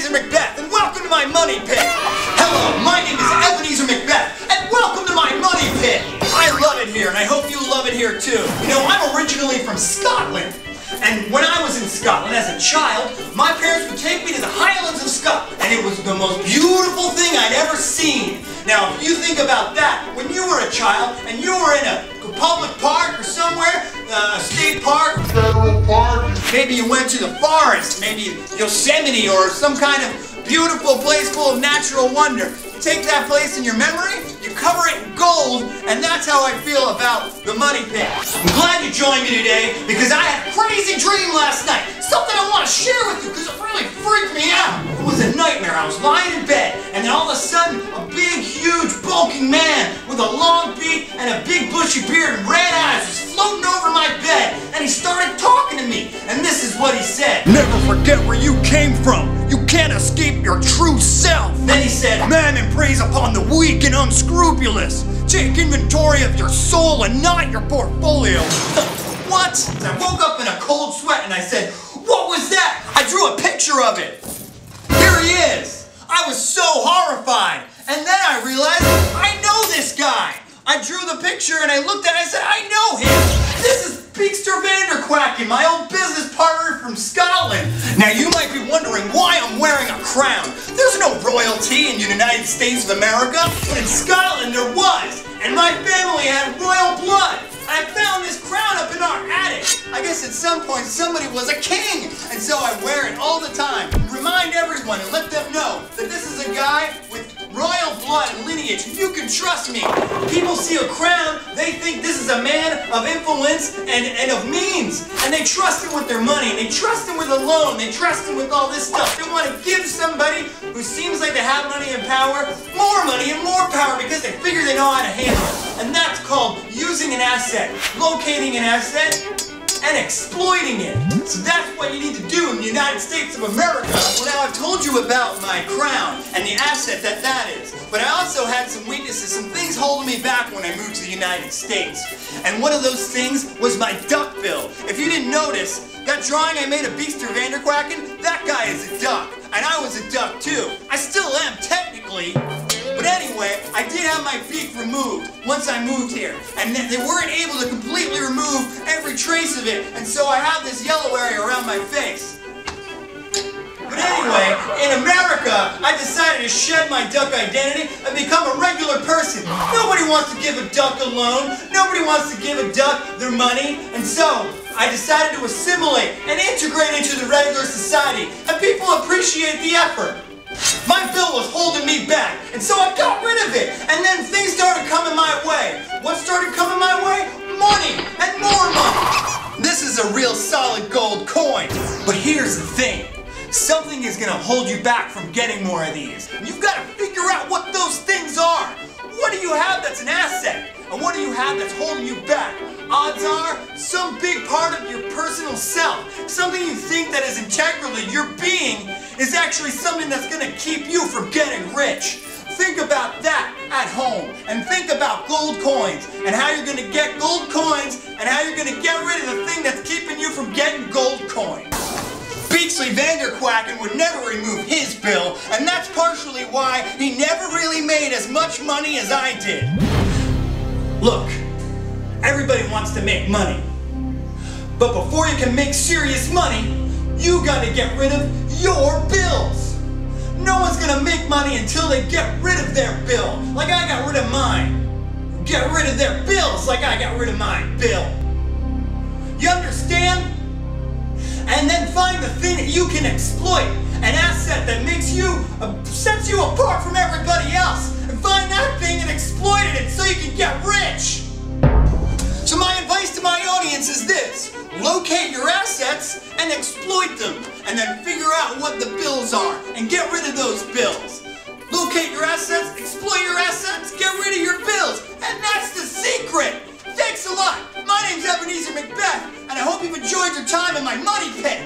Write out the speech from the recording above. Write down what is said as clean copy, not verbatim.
Ebineser MacBeth, and welcome to my money pit. Hello, my name is Ebineser MacBeth, and welcome to my money pit. I love it here, and I hope you love it here too. You know, I'm originally from Scotland, and when I was in Scotland as a child, my parents would take me to the Highlands of Scotland, and it was the most beautiful thing I'd ever seen. Now, if you think about that, when you were a child, and you were in a public park or somewhere, a state park, federal park, maybe you went to the forest, maybe Yosemite or some kind of beautiful place full of natural wonder. You take that place in your memory, you cover it in gold, and that's how I feel about the money pit. I'm glad you joined me today because I had a crazy dream last night. Something I want to share with you because it really freaked me out. It was a nightmare. I was lying in bed, and then all of a sudden, a big, huge, bulking man with a long beak and a big bushy beard and red eyes was floating over my bed, and he started talking to me, and this is what he said. Never forget where you came from. You can't escape your true self. Then he said, Mammon preys upon the weak and unscrupulous. Take inventory of your soul and not your portfolio. What? I woke up in a cold sweat and I said, what was that? I drew a picture of it. Here he is. I was so horrified. And then I realized, I know this guy. I drew the picture and I looked at it and I said, I know him. This is BacchusFace, my old business partner from Scotland. Now you might be wondering why I'm wearing a crown. There's no royalty in the United States of America, but in Scotland there was. And my family had royal blood. I found this crown up in our attic. I guess at some point somebody was a king, and so I wear it all the time. Remind everyone and let them know that this is a guy with royal blood and lineage. You can trust me. People see a crown, they think this is a man of influence and of means, and they trust him with their money, and they trust him with a loan, they trust him with all this stuff. They want to give somebody who seems like they have money and power more money and more power because they figure they know how to handle it. And that's called using an asset, locating an asset, and exploiting it. So that's what you need to do in the United States of America. Well, now I've told you about my crown and the asset that is. But I also had some weaknesses, some things holding me back when I moved to the United States. And one of those things was my duck bill. If you didn't notice, that drawing I made of Beester Vanderquacken, that guy is a duck. And I was a duck too. I still am technically. But anyway, I did have my beak removed once I moved here. And they weren't able to completely remove every trace of it. And so I have this yellow area around my face. But anyway, in America, I decided to shed my duck identity and become a regular person. Nobody wants to give a duck a loan. Nobody wants to give a duck their money. And so I decided to assimilate and integrate into the regular society. And people appreciate the effort. My bill was holding me back, and so I got rid of it, and then things started coming my way. What started coming my way? Money, and more money. This is a real solid gold coin, but here's the thing. Something is going to hold you back from getting more of these. You've got to figure out what those things are. What do you have that's an asset? And what do you have that's holding you back? Odds are, some big part of your personal self, something you think that is integral to your being, is actually something that's going to keep you from getting rich. Think about that at home, and think about gold coins, and how you're going to get gold coins, and how you're going to get rid of the thing that's keeping you from getting gold coins. Beester Vanderquacken would never remove his bill, and that's partially why he never really made as much money as I did. Look, everybody wants to make money, but before you can make serious money, you gotta get rid of your bills. No one's gonna make money until they get rid of their bill, like I got rid of mine. Get rid of their bills like I got rid of my bill. You understand? And then find the thing that you can exploit, an asset that makes you, sets you apart from everybody else, and find that thing and exploit it so you can get rich. So my advice to my audience is this: locate your assets and exploit them, and then figure out what the bills are and get rid of those bills. Locate your assets, exploit your assets, get rid of your bills, and that's the secret. Thanks a lot. My name's Ebineser MacBeth, and I hope you've enjoyed your time in my money pit.